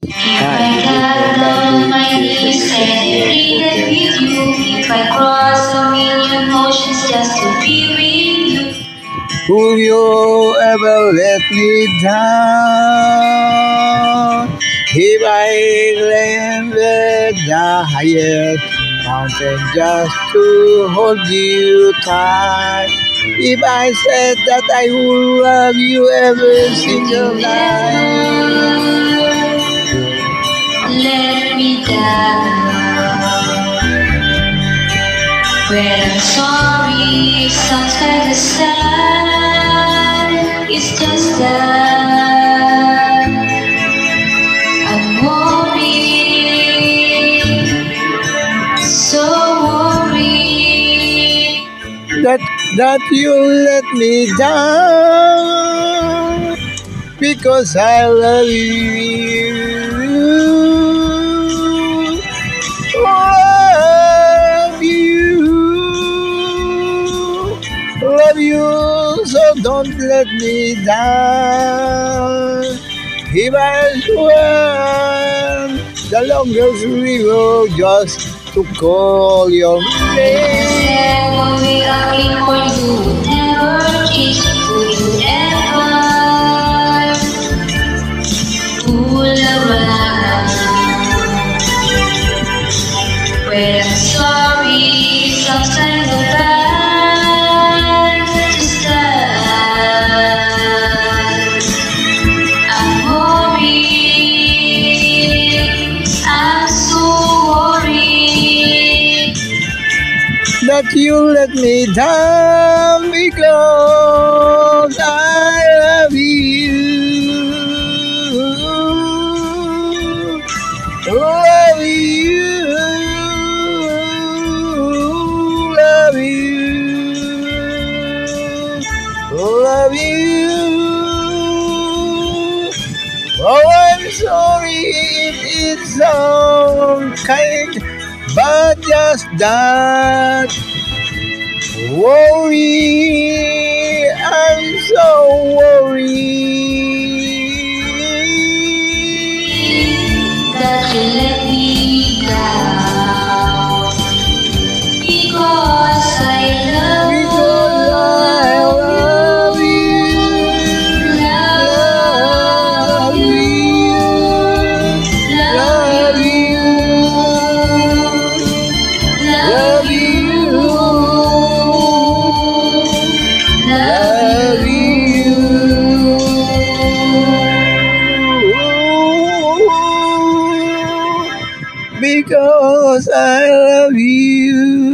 If I got on my knees and pleaded with you, if I cross a million oceans just to be with you, will you ever let me down? If I climbed the highest mountain just to hold you tight, if I said that I would love you every single night, let me down. When I'm sorry, sounds like the sun. It's just that I'm worried, so worried that you let me down because I love you. Love you, so don't let me down. If I swam the longest river just to call your name, would be ugly for you, would never change. Would you ever fool around? When I'm sorry, sounds like the bad, just that I'm worried, I'm so worried that you let me down because I love you. Love you. Love you. Love you. Oh, I'm sorry if it's so kind, but just that worry, I'm so worried that you let me down because I love you. Because I love you.